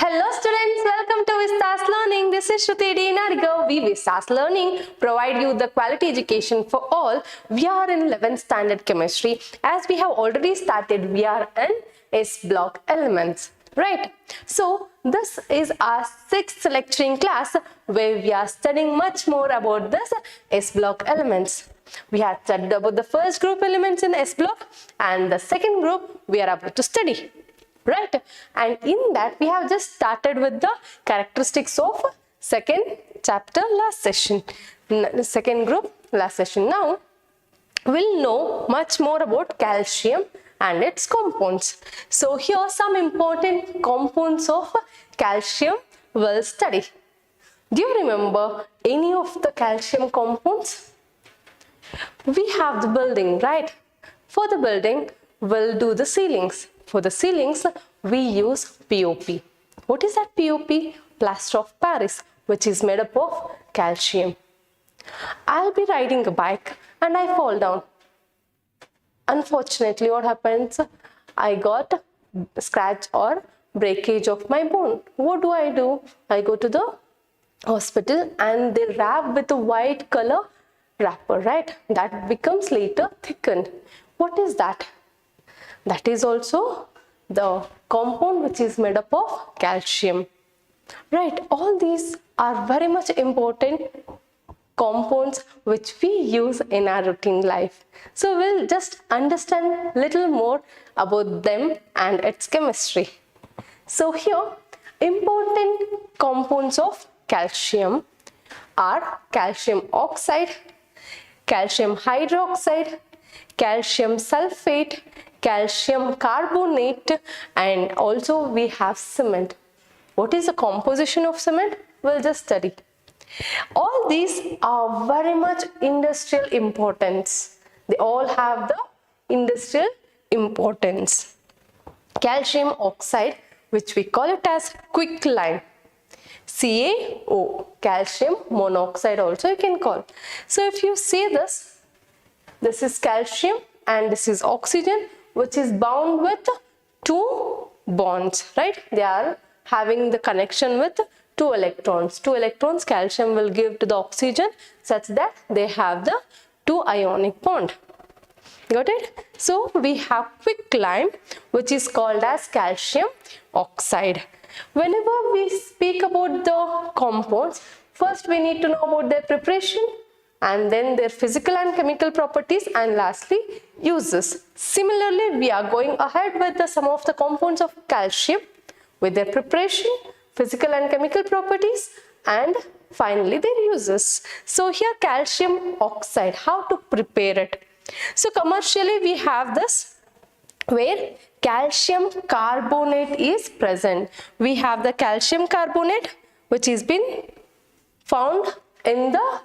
Hello students, welcome to Vista's Learning. This is Shruti. We Vista's Learning provide you the quality education for all. We are in 11th standard chemistry. As we have already started, we are in S block elements. Right. So this is our 6th lecturing class where we are studying much more about this S block elements. We have studied about the first group elements in S block and the second group we are about to study. Right, and in that we have just started with the characteristics of second chapter last session, second group last session. Now we'll know much more about calcium and its compounds. So here are some important compounds of calcium we'll study. Do you remember any of the calcium compounds? We have the building, right? For the building we'll do the ceilings. For the ceilings, we use POP. What is that POP? Plaster of Paris, which is made up of calcium. I'll be riding a bike and I fall down. Unfortunately, what happens? I got a scratch or breakage of my bone. What do? I go to the hospital and they wrap with a white color wrapper, right? That becomes later thickened. What is that? That is also the compound which is made up of calcium. Right, all these are very much important compounds which we use in our routine life. So we'll just understand little more about them and its chemistry. So here, important compounds of calcium are calcium oxide, calcium hydroxide, calcium sulfate, calcium carbonate, and also we have cement. What is the composition of cement? We'll just study. All these are very much industrial importance. They all have the industrial importance. Calcium oxide, which we call it as quicklime. CaO, calcium monoxide also you can call. So if you see this is calcium and this is oxygen, which is bound with two bonds, right? They are having the connection with two electrons. Two electrons calcium will give to the oxygen such that they have the two ionic bond. Got it? So we have quicklime, which is called as calcium oxide. Whenever we speak about the compounds, first we need to know about their preparation, and then their physical and chemical properties, and lastly uses. Similarly, we are going ahead with some of the compounds of calcium with their preparation, physical and chemical properties, and finally their uses. So here calcium oxide, how to prepare it? So commercially we have this where calcium carbonate is present. We have the calcium carbonate which is been found in the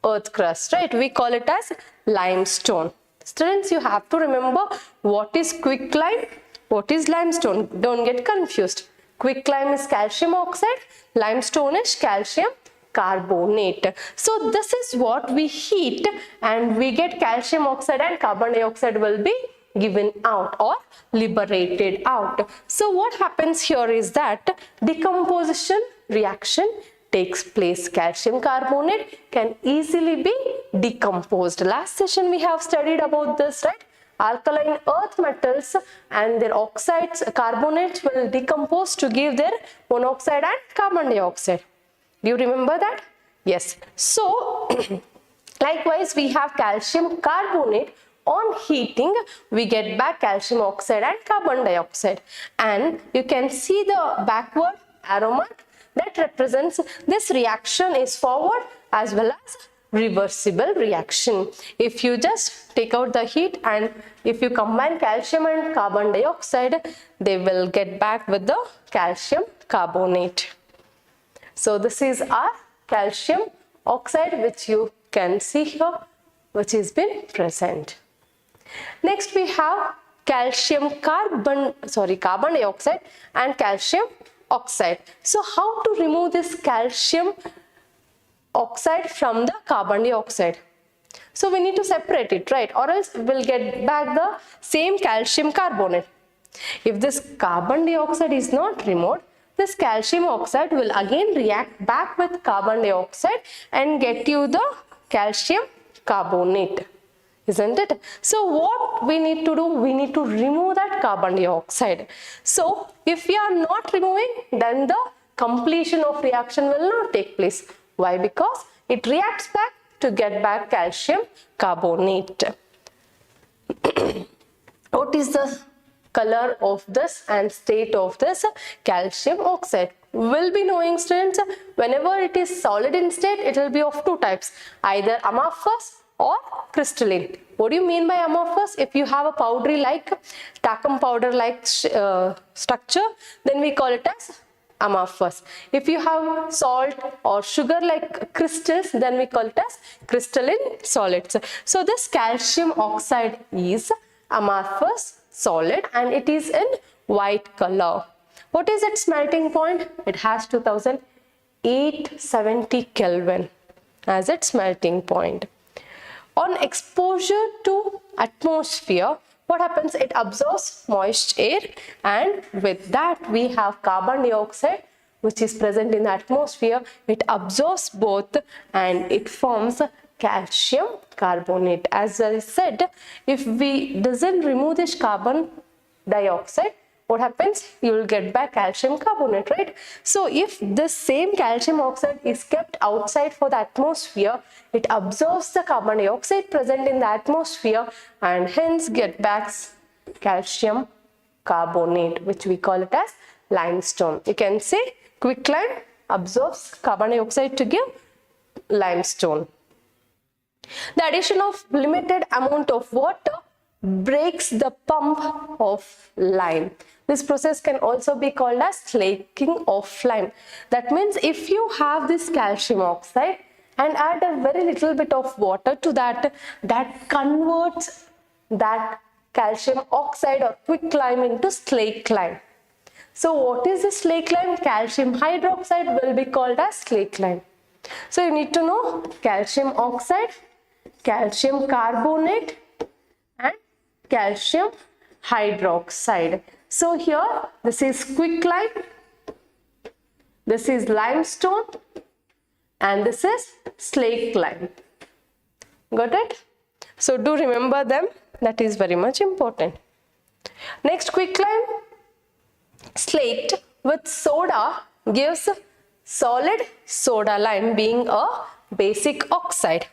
earth crust, right? We call it as limestone. Students, you have to remember what is quicklime, what is limestone. Don't get confused. Quicklime is calcium oxide, limestone is calcium carbonate. So this is what we heat and we get calcium oxide and carbon dioxide will be given out or liberated out. So what happens here is that decomposition reaction takes place. Calcium carbonate can easily be decomposed. Last session we have studied about this, right? Alkaline earth metals and their oxides, carbonates will decompose to give their monoxide and carbon dioxide. Do you remember that? Yes. So likewise we have calcium carbonate. On heating we get back calcium oxide and carbon dioxide, and you can see the backward arrow mark that represents this reaction is forward as well as reversible reaction. If you just take out the heat and if you combine calcium and carbon dioxide, they will get back with the calcium carbonate. So this is our calcium oxide which you can see here, which has been present. Next we have carbon dioxide and calcium oxide. So how to remove this calcium oxide from the carbon dioxide? So we need to separate it, right? Or else we'll get back the same calcium carbonate. If this carbon dioxide is not removed, this calcium oxide will again react back with carbon dioxide and get you the calcium carbonate, isn't it? So what we need to do, we need to remove that carbon dioxide. So if we are not removing, then the completion of reaction will not take place. Why? Because it reacts back to get back calcium carbonate. What is the color of this and state of this calcium oxide? Will be knowing, students, whenever it is solid in state, it will be of two types, either amorphous or crystalline. What do you mean by amorphous? If you have a powdery like talcum powder like structure, then we call it as amorphous. If you have salt or sugar like crystals, then we call it as crystalline solids. So this calcium oxide is amorphous solid and it is in white color. What is its melting point? It has 2870 Kelvin as its melting point. On exposure to atmosphere, what happens? It absorbs moist air, and with that we have carbon dioxide which is present in the atmosphere. It absorbs both and it forms calcium carbonate. As I said, if we doesn't remove this carbon dioxide, what happens? You will get back calcium carbonate, right? So if this same calcium oxide is kept outside for the atmosphere, it absorbs the carbon dioxide present in the atmosphere and hence get back calcium carbonate, which we call it as limestone. You can say quicklime absorbs carbon dioxide to give limestone. The addition of limited amount of water breaks the pump of lime. This process can also be called as slaking of lime. That means if you have this calcium oxide and add a very little bit of water to that, that converts that calcium oxide or quicklime into slaked lime. So what is the slaked lime? Calcium hydroxide will be called as slaked lime. So you need to know calcium oxide, calcium carbonate and calcium hydroxide. So here this is quicklime, this is limestone and this is slaked lime. Got it? So do remember them, that is very much important. Next, quicklime slaked with soda gives solid soda lime being a basic oxide.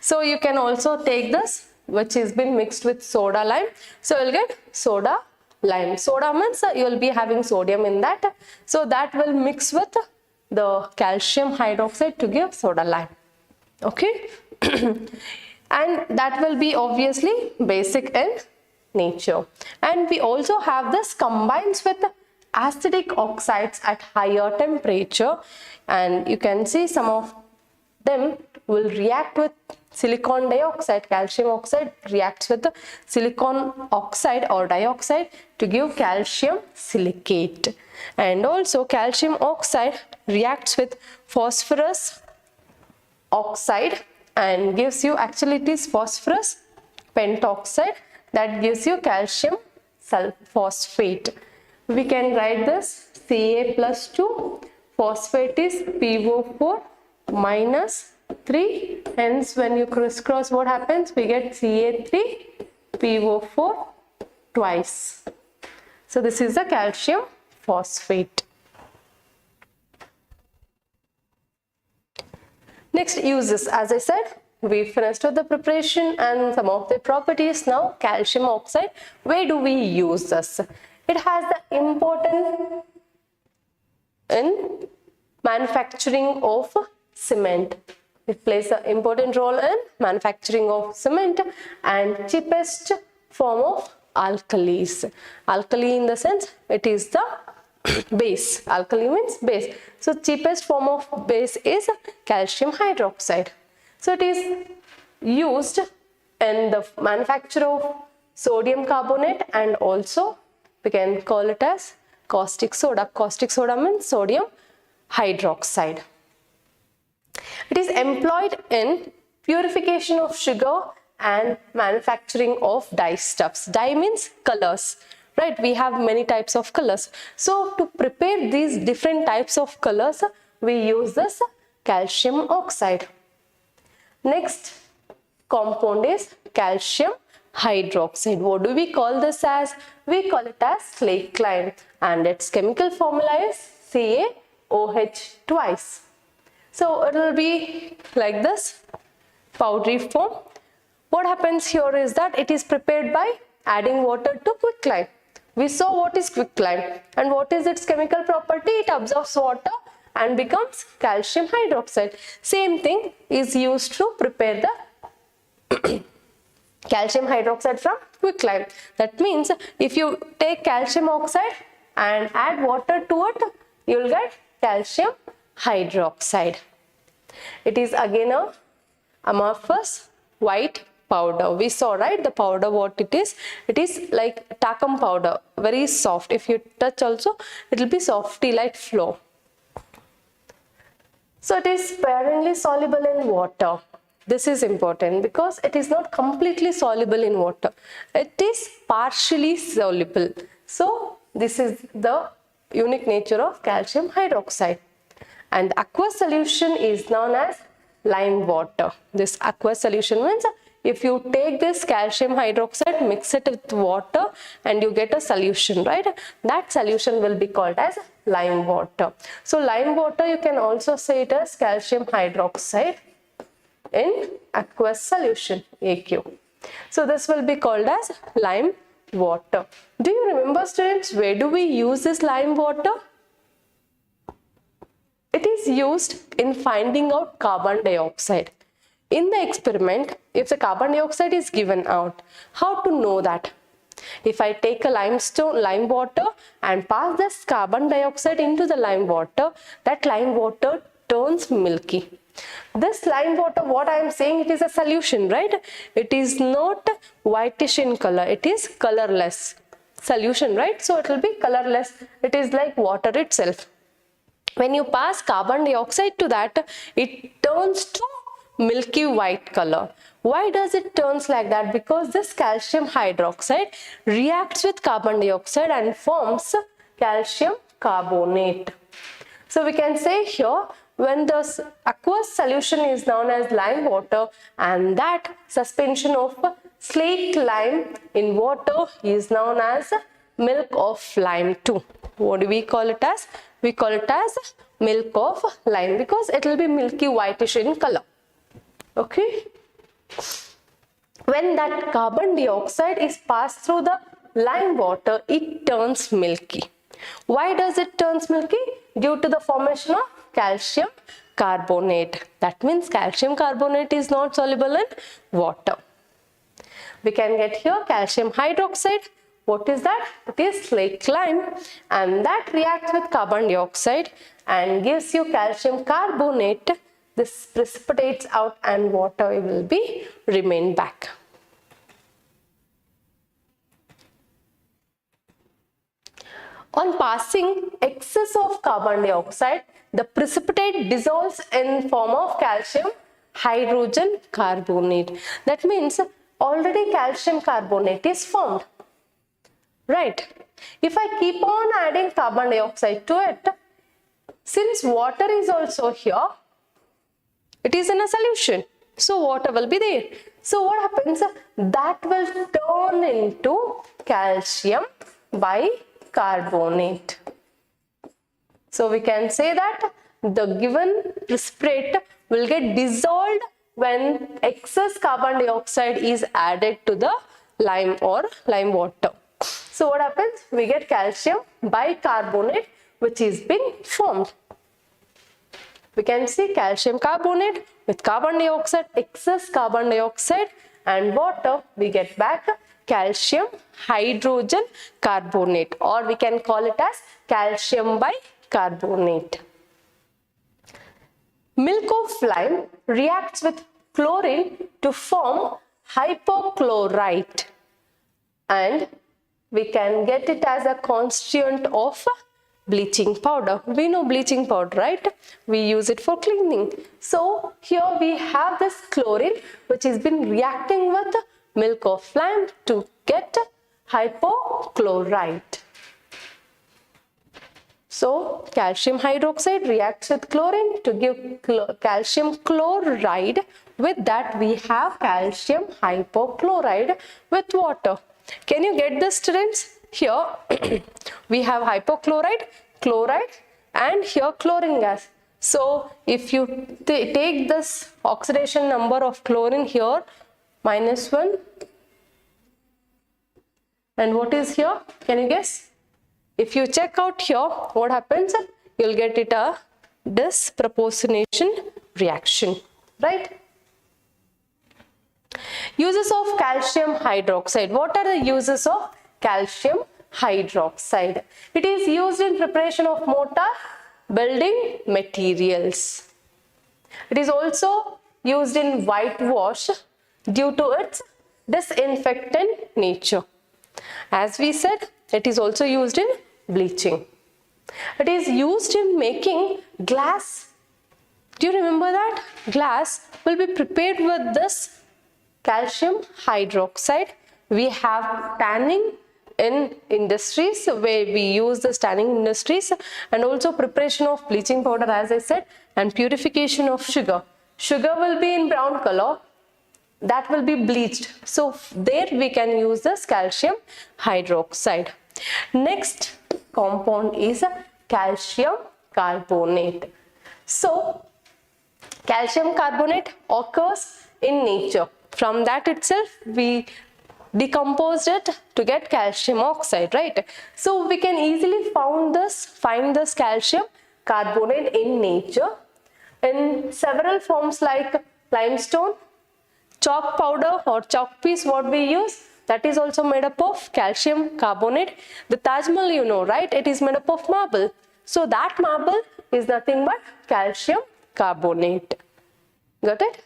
So you can also take this which has been mixed with soda lime. So you'll get soda lime. Soda means you will be having sodium in that. So that will mix with the calcium hydroxide to give soda lime. Okay. And that will be obviously basic in nature. And we also have this combines with acidic oxides at higher temperature. And you can see some of them will react with silicon dioxide. Calcium oxide reacts with the silicon oxide or dioxide to give calcium silicate. And also calcium oxide reacts with phosphorus oxide and gives you, actually it is phosphorus pentoxide, that gives you calcium phosphate. We can write this Ca plus 2, phosphate is PO4 minus 3, hence when you crisscross, what happens? We get Ca3 PO4 twice. So this is the calcium phosphate. Next, uses. As I said, we finished with the preparation and some of the properties. Now calcium oxide, where do we use this? It has the importance in manufacturing of cement. It plays an important role in manufacturing of cement and cheapest form of alkalis. Alkali in the sense it is the base. Alkali means base. So cheapest form of base is calcium hydroxide. So it is used in the manufacture of sodium carbonate and also we can call it as caustic soda. Caustic soda means sodium hydroxide. It is employed in purification of sugar and manufacturing of dye stuffs. Dye means colors, right? We have many types of colors. So to prepare these different types of colors, we use this calcium oxide. Next compound is calcium hydroxide. What do we call this as? We call it as slaked lime, and its chemical formula is CaOH twice. So it will be like this, powdery form. What happens here is that it is prepared by adding water to quicklime. We saw what is quicklime and what is its chemical property. It absorbs water and becomes calcium hydroxide. Same thing is used to prepare the calcium hydroxide from quicklime. That means if you take calcium oxide and add water to it, you will get calcium hydroxide. It is again a amorphous white powder. We saw, right, the powder what it is. It is like talcum powder, very soft. If you touch also, it will be softy like flow. So it is sparingly soluble in water. This is important because it is not completely soluble in water. It is partially soluble. So this is the unique nature of calcium hydroxide. And the aqueous solution is known as lime water. This aqueous solution means if you take this calcium hydroxide, mix it with water and you get a solution, right? That solution will be called as lime water. So lime water, you can also say it as calcium hydroxide in aqueous solution, AQ. So this will be called as lime water. Do you remember, students, where do we use this lime water? It is used in finding out carbon dioxide. In the experiment, if the carbon dioxide is given out, how to know that? If I take a lime water and pass this carbon dioxide into the lime water, that lime water turns milky. This lime water, what I am saying, it is a solution, right? It is not whitish in color. It is colorless solution, right? So it will be colorless. It is like water itself. When you pass carbon dioxide to that, it turns to milky white color. Why does it turns like that? Because this calcium hydroxide reacts with carbon dioxide and forms calcium carbonate. So we can say here, when the aqueous solution is known as lime water and that suspension of slaked lime in water is known as milk of lime too. What do we call it as? We call it as milk of lime because it will be milky whitish in color. Okay. When that carbon dioxide is passed through the lime water, it turns milky. Why does it turns milky? Due to the formation of calcium carbonate. That means calcium carbonate is not soluble in water. We can get here calcium hydroxide. What is that? It is slaked lime, and that reacts with carbon dioxide and gives you calcium carbonate. This precipitates out and water will be remain back. On passing excess of carbon dioxide, the precipitate dissolves in form of calcium hydrogen carbonate. That means already calcium carbonate is formed. Right. If I keep on adding carbon dioxide to it, since water is also here, it is in a solution. So water will be there. So what happens? That will turn into calcium bicarbonate. So we can say that the given precipitate will get dissolved when excess carbon dioxide is added to the lime or lime water. So what happens? We get calcium bicarbonate which is being formed. We can see calcium carbonate with carbon dioxide, excess carbon dioxide and water, we get back calcium hydrogen carbonate, or we can call it as calcium bicarbonate. Milk of lime reacts with chlorine to form hypochlorite, and we can get it as a constituent of bleaching powder. We know bleaching powder, right? We use it for cleaning. So here we have this chlorine which has been reacting with milk of lime to get hypochlorite. So calcium hydroxide reacts with chlorine to give calcium chloride. With that we have calcium hypochlorite with water. Can you get this, students? Here we have hypochlorite, chloride, and here chlorine gas. So if you take this oxidation number of chlorine here, -1, and what is here? Can you guess? If you check out here, what happens? You'll get it a disproportionation reaction, right? Uses of calcium hydroxide. What are the uses of calcium hydroxide? It is used in preparation of mortar, building materials. It is also used in whitewash due to its disinfectant nature. As we said, it is also used in bleaching. It is used in making glass. Do you remember that? Glass will be prepared with this calcium hydroxide. We have tanning in industries where we use the tanning industries, and also preparation of bleaching powder, as I said, and purification of sugar. Sugar will be in brown color, that will be bleached. So there we can use this calcium hydroxide. Next compound is calcium carbonate. So calcium carbonate occurs in nature. From that itself we decomposed it to get calcium oxide, right? So we can easily find this calcium carbonate in nature in several forms like limestone, chalk powder or chalk piece what we use, that is also made up of calcium carbonate. The Taj Mahal, you know, right? It is made up of marble. So that marble is nothing but calcium carbonate. Got it?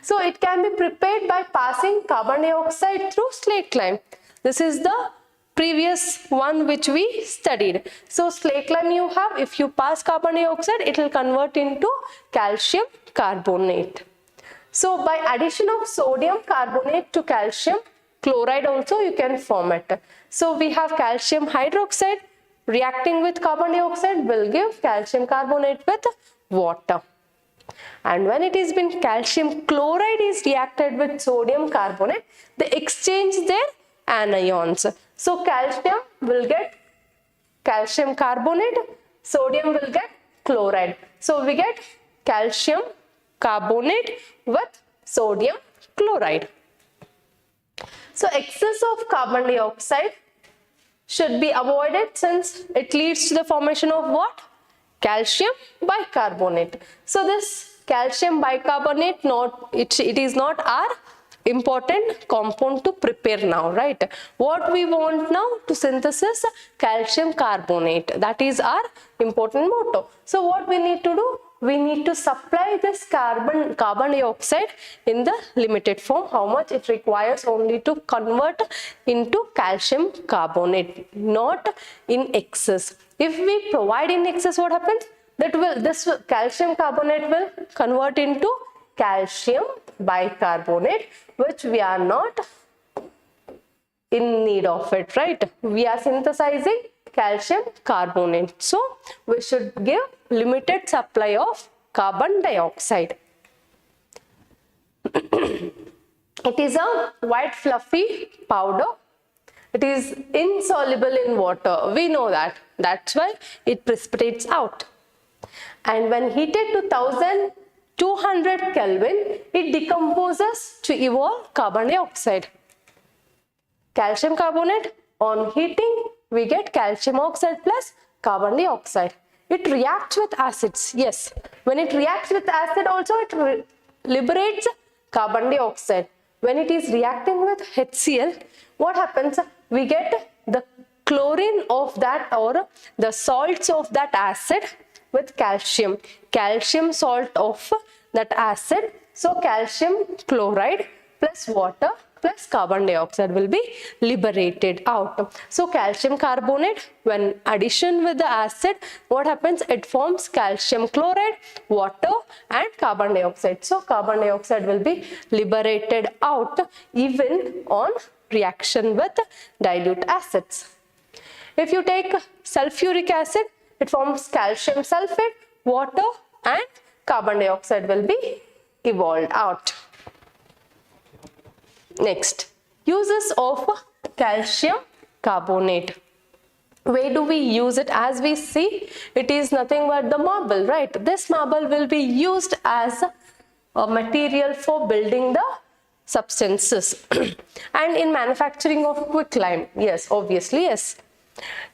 So it can be prepared by passing carbon dioxide through slaked lime. This is the previous one which we studied. So slaked lime you have, if you pass carbon dioxide, it will convert into calcium carbonate. So by addition of sodium carbonate to calcium chloride also you can form it. So we have calcium hydroxide reacting with carbon dioxide will give calcium carbonate with water. And when it is been calcium chloride is reacted with sodium carbonate, they exchange their anions. So calcium will get calcium carbonate, sodium will get chloride. So we get calcium carbonate with sodium chloride. So excess of carbon dioxide should be avoided since it leads to the formation of what? Calcium bicarbonate. So this calcium bicarbonate, it is not our important compound to prepare now, right? What we want now to synthesis calcium carbonate, that is our important motto. So what we need to do? We need to supply this carbon dioxide in the limited form. How much it requires only to convert into calcium carbonate, not in excess. If we provide in excess, what happens? This calcium carbonate will convert into calcium bicarbonate, which we are not in need of it, right? We are synthesizing calcium carbonate. So we should give limited supply of carbon dioxide. It is a white fluffy powder. It is insoluble in water. We know that. That's why it precipitates out. And when heated to 1200 Kelvin, it decomposes to evolve carbon dioxide. Calcium carbonate, on heating, we get calcium oxide plus carbon dioxide. It reacts with acids. Yes, when it reacts with acid also, it liberates carbon dioxide. When it is reacting with HCl, what happens? We get the chlorine of that or the salts of that acid with calcium salt of that acid. So calcium chloride plus water plus carbon dioxide will be liberated out. So calcium carbonate, when addition with the acid, what happens? It forms calcium chloride, water and carbon dioxide. So carbon dioxide will be liberated out even on reaction with dilute acids. If you take sulfuric acid, it forms calcium sulfate, water and carbon dioxide will be evolved out. Next, uses of calcium carbonate. Where do we use it? As we see, it is nothing but the marble, right? This marble will be used as a material for building the substances and in manufacturing of quicklime. Yes, obviously, yes.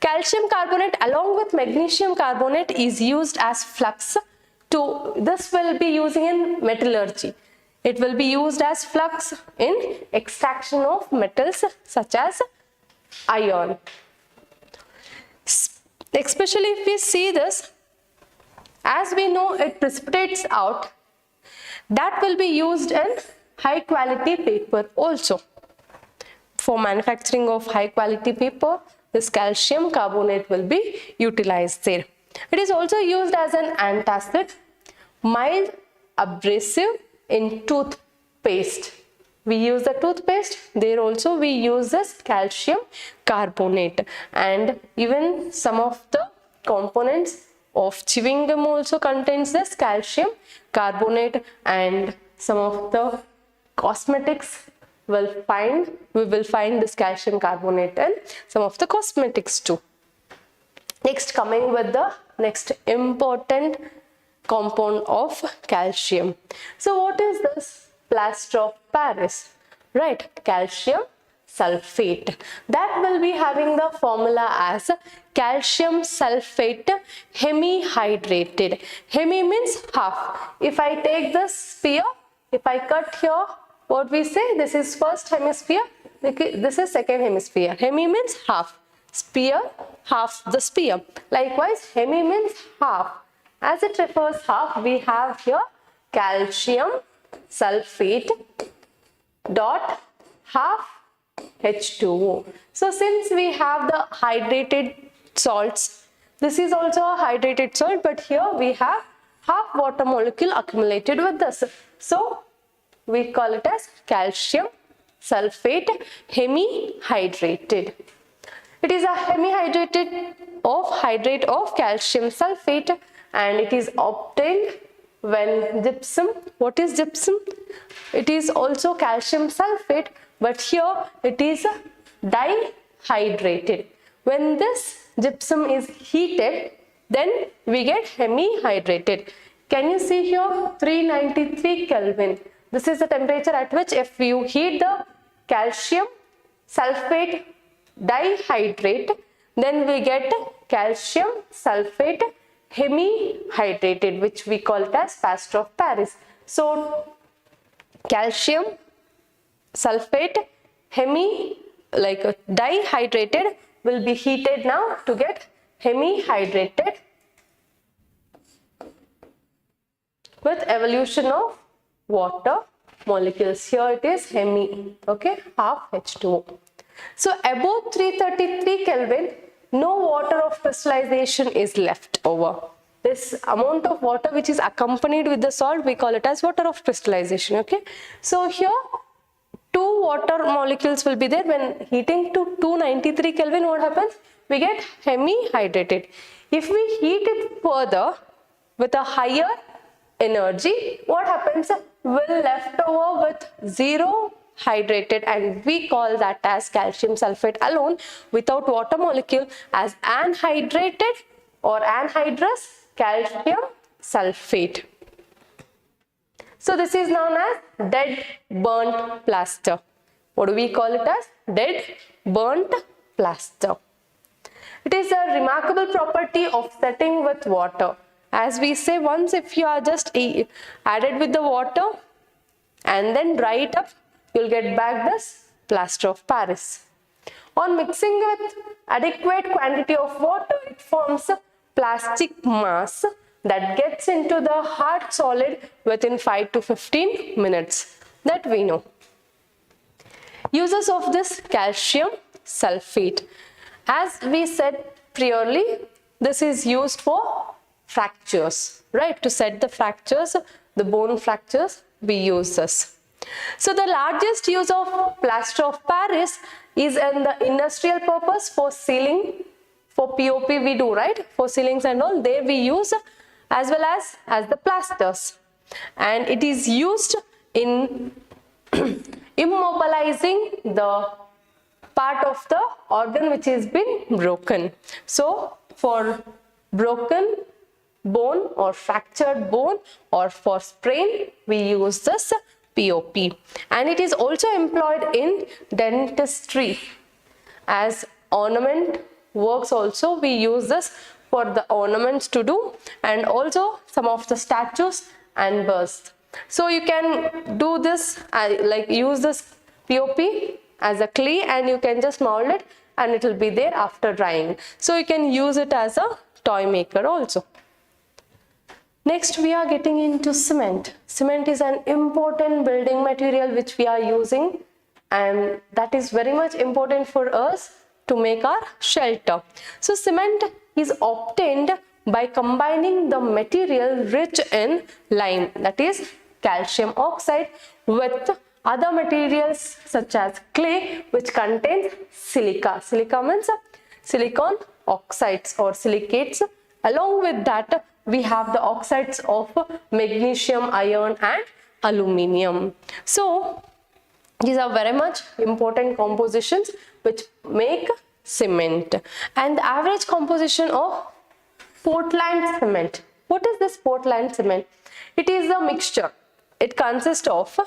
Calcium carbonate along with magnesium carbonate is used as flux. This will be using in metallurgy. It will be used as flux in extraction of metals such as iron. Especially if we see this, as we know it precipitates out, that will be used in high quality paper also. For manufacturing of high quality paper, this calcium carbonate will be utilized there. It is also used as an antacid, mild abrasive in toothpaste. We use the toothpaste, there also we use this calcium carbonate, and even some of the components of chewing gum also contains this calcium carbonate, and some of the cosmetics we will find this calcium carbonate in some of the cosmetics too. Next, coming with the next important compound of calcium. So what is this? Plaster of Paris, right? Calcium sulfate. That will be having the formula as calcium sulfate hemihydrated. Hemi means half. If I take this sphere, if I cut here, what we say? This is first hemisphere, this is second hemisphere. Hemi means half. Sphere, half the sphere. Likewise, hemi means half. As it refers half, we have here calcium sulfate dot half H2O. So since we have the hydrated salts, this is also a hydrated salt, but here we have half water molecule accumulated with this. So we call it as calcium sulfate hemihydrated. It is a hemihydrated of hydrate of calcium sulfate, and it is obtained when gypsum. What is gypsum? It is also calcium sulfate, but here it is dihydrated. When this gypsum is heated, then we get hemihydrated. Can you see here 393 Kelvin? This is the temperature at which if you heat the calcium sulfate dihydrate, then we get calcium sulfate hemihydrated, which we call it as plaster of Paris. So calcium sulfate dihydrated will be heated now to get hemihydrated with evolution of water molecules. Here it is hemi, okay, half H2O. So above 333 Kelvin, no water of crystallization is left over. This amount of water which is accompanied with the salt, we call it as water of crystallization, okay. So here two water molecules will be there. When heating to 293 Kelvin, what happens? We get hemihydrated. If we heat it further with a higher energy, what happens? Will left over with zero hydrated, and we call that as calcium sulfate alone without water molecule as anhydrated or anhydrous calcium sulfate. So this is known as dead burnt plaster. What do we call it as? Dead burnt plaster. It is a remarkable property of setting with water. As we say, once if you are just added with the water and then dry it up, you'll get back this plaster of Paris. On mixing with adequate quantity of water, it forms a plastic mass that gets into the hard solid within 5 to 15 minutes. That we know. Uses of this calcium sulfate. As we said previously, this is used for fractures, right? To set the fractures, the bone fractures, we use this. So the largest use of plaster of Paris is in the industrial purpose for sealing. For POP we do, right? For ceilings and all, there we use, as well as the plasters. And it is used in immobilizing the part of the organ which has been broken. So for broken bone or fractured bone or for sprain, we use this POP. And it is also employed in dentistry as ornament works. Also we use this for the ornaments to do, and also some of the statues and busts. So you can do this, like use this POP as a clay, and you can just mold it and it will be there after drying. So you can use it as a toy maker also. Next we are getting into cement. Cement is an important building material which we are using, and that is very much important for us to make our shelter. So cement is obtained by combining the material rich in lime, that is calcium oxide, with other materials such as clay which contains silica. Silica means silicon oxides or silicates. Along with that we have the oxides of magnesium, iron and aluminium. So these are very much important compositions which make cement. And the average composition of Portland cement. What is this Portland cement? It is a mixture. It consists of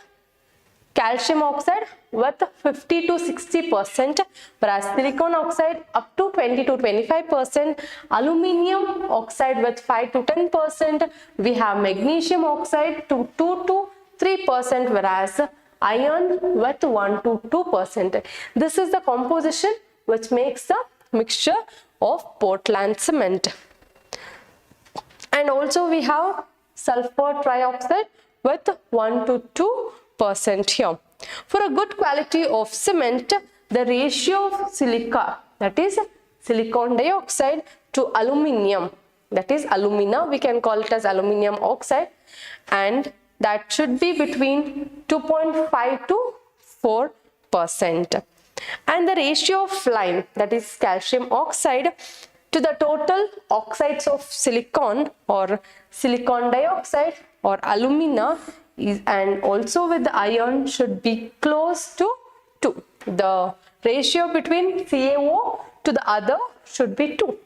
calcium oxide with 50 to 60%, whereas silicon oxide up to 20 to 25%, aluminium oxide with 5 to 10%, we have magnesium oxide to 2 to 3%, whereas iron with 1 to 2%. This is the composition which makes the mixture of Portland cement. And also we have sulfur trioxide with 1 to 2% here. For a good quality of cement, the ratio of silica, that is silicon dioxide, to aluminium, that is alumina, we can call it as aluminium oxide, and that should be between 2.5 to 4%. And the ratio of lime, that is calcium oxide, to the total oxides of silicon or silicon dioxide or alumina is, and also with the iron, should be close to 2. The ratio between CaO to the other should be 2.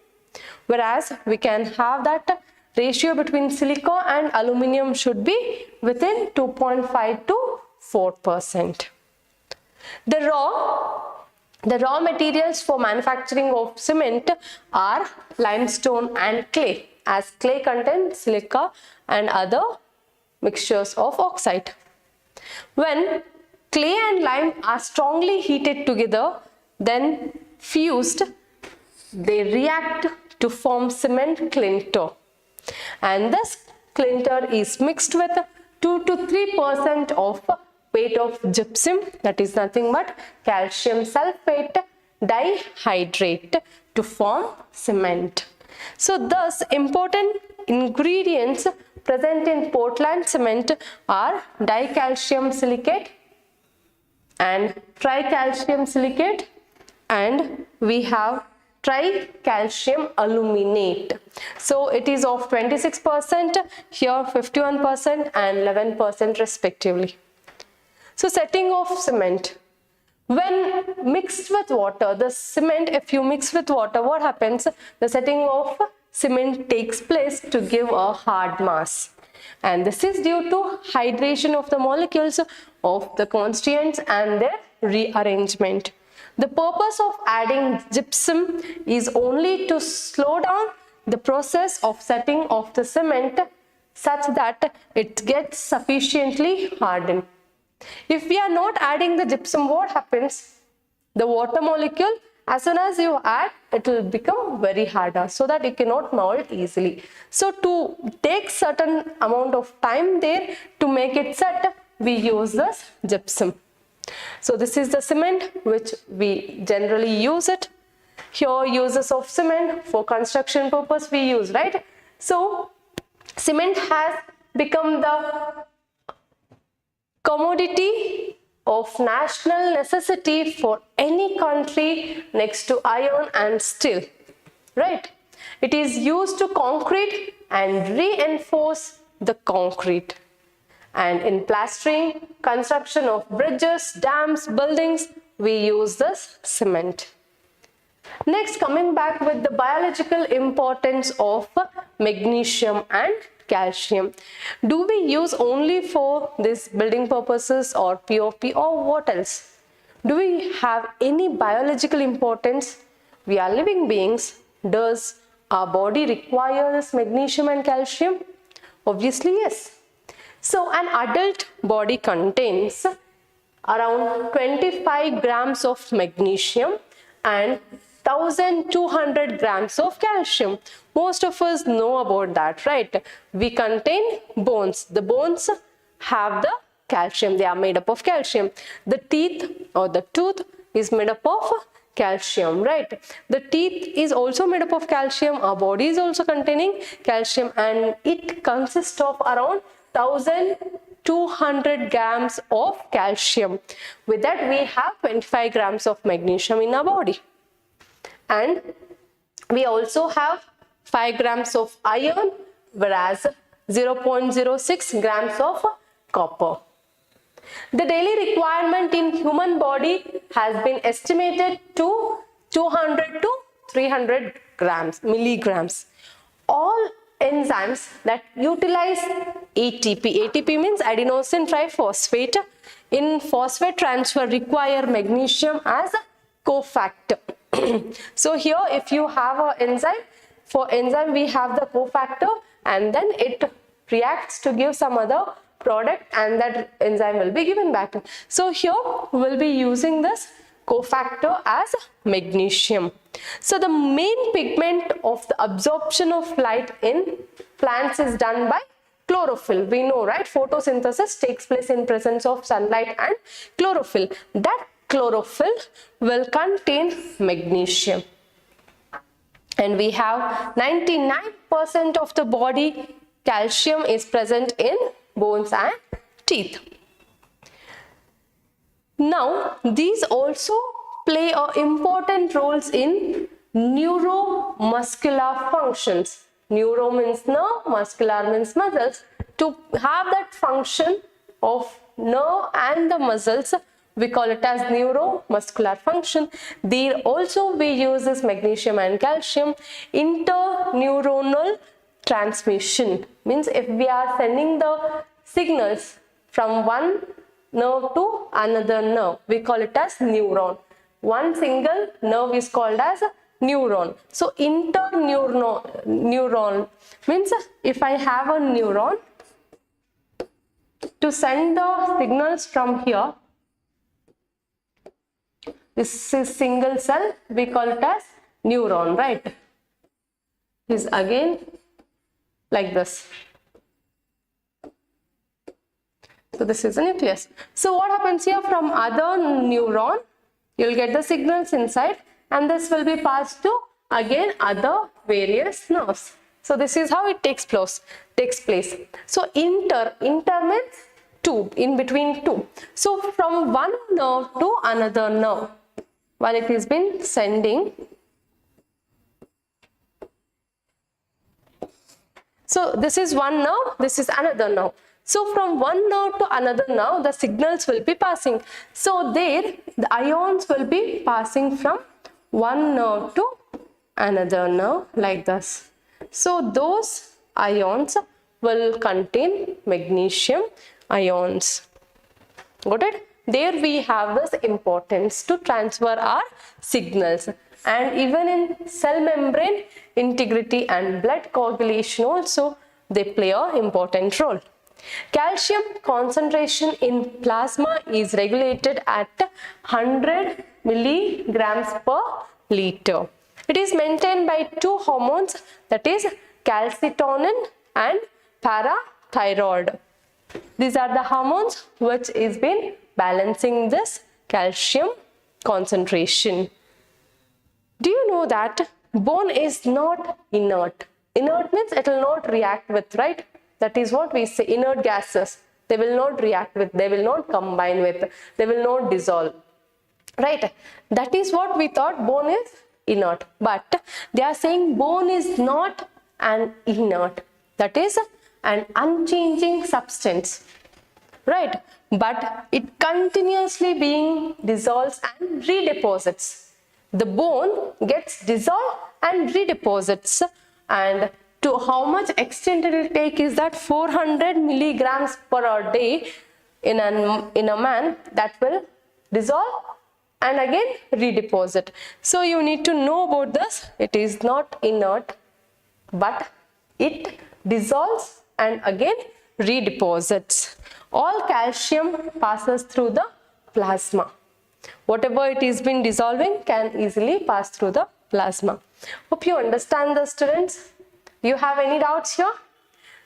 Whereas we can have that ratio between silica and aluminium should be within 2.5 to 4%. The raw materials for manufacturing of cement are limestone and clay, as clay contains silica and other mixtures of oxide. When clay and lime are strongly heated together, then fused, they react to form cement clinker. And this clinker is mixed with 2 to 3% of weight of gypsum, that is nothing but calcium sulfate dihydrate, to form cement. So thus important ingredients present in Portland cement are dicalcium silicate and tricalcium silicate, and we have tricalcium aluminate. So it is of 26%, here 51% and 11% respectively. So setting of cement. When mixed with water, the cement, if you mix with water, what happens? The setting of cement takes place to give a hard mass. And this is due to hydration of the molecules of the constituents and their rearrangement. The purpose of adding gypsum is only to slow down the process of setting of the cement such that it gets sufficiently hardened. If we are not adding the gypsum, what happens? The water molecule, as soon as you add, it will become very harder, so that it cannot mold easily. So to take certain amount of time there to make it set, we use this gypsum. So this is the cement which we generally use it. Here uses of cement for construction purpose we use, right? So cement has become the commodity of national necessity for any country next to iron and steel, right? It is used to concrete and reinforce the concrete. And in plastering, construction of bridges, dams, buildings, we use this cement. Next, coming back with the biological importance of magnesium and calcium. Do we use only for this building purposes or POP, or what else? Do we have any biological importance? We are living beings. Does our body require this magnesium and calcium? Obviously, yes. So an adult body contains around 25 grams of magnesium and 1200 grams of calcium. Most of us know about that, right? We contain bones. The bones have the calcium. They are made up of calcium. The teeth or the tooth is made up of calcium, right? The teeth is also made up of calcium. Our body is also containing calcium, and it consists of around 1200 grams of calcium. With that, we have 25 grams of magnesium in our body. And we also have 5 grams of iron, whereas 0.06 grams of copper. The daily requirement in human body has been estimated to 200 to 300 milligrams. All enzymes that utilize ATP. ATP means adenosine triphosphate. In phosphate transfer require magnesium as a cofactor. So here, if you have an enzyme, for enzyme we have the cofactor, and then it reacts to give some other product, and that enzyme will be given back. So here we will be using this cofactor as magnesium. So the main pigment of the absorption of light in plants is done by chlorophyll. We know, right? Photosynthesis takes place in presence of sunlight and chlorophyll. That chlorophyll will contain magnesium. And we have 99% of the body calcium is present in bones and teeth. Now, these also play important roles in neuromuscular functions. Neuro means nerve, muscular means muscles. To have that function of nerve and the muscles, we call it as neuromuscular function. There also we use this magnesium and calcium. Interneuronal transmission means if we are sending the signals from one nerve to another nerve, we call it as neuron. One single nerve is called as a neuron. So interneuron means if I have a neuron, to send the signals from here, this is single cell, we call it as neuron, right? Is again like this. So this is a nucleus. So what happens here, from other neuron, you'll get the signals inside, and this will be passed to again other various nerves. So this is how it takes place. So inter means two, in between two. So from one nerve to another nerve, while it has been sending. So this is one nerve, this is another nerve. So from one nerve to another nerve, the signals will be passing. So there, the ions will be passing from one nerve to another nerve like this. So those ions will contain magnesium ions. Got it? There we have this importance to transfer our signals. And even in cell membrane integrity and blood coagulation also, they play an important role. Calcium concentration in plasma is regulated at 100 milligrams per liter. It is maintained by two hormones, that is calcitonin and parathyroid. These are the hormones which is been balancing this calcium concentration. Do you know that bone is not inert? Inert means it will not react with, right? That is what we say, inert gases. They will not react with, they will not combine with, they will not dissolve. Right? That is what we thought bone is inert. But they are saying bone is not an inert. That is an unchanging substance. Right? But it continuously being dissolves and redeposits. The bone gets dissolved and redeposits. And to how much extent it will take is that 400 milligrams per day in a man, that will dissolve and again redeposit. So you need to know about this. It is not inert, but it dissolves and again redeposits. All calcium passes through the plasma. Whatever it is been dissolving can easily pass through the plasma. Hope you understand this, students. Do you have any doubts here?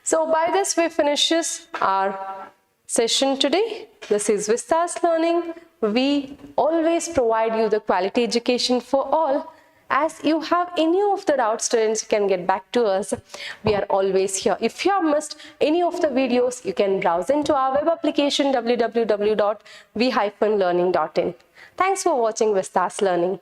So by this we finishes our session today. This is Vista's Learning. We always provide you the quality education for all. As you have any of the doubts, students, you can get back to us. We are always here. If you have missed any of the videos, you can browse into our web application www.v-learning.in. Thanks for watching Vista's Learning.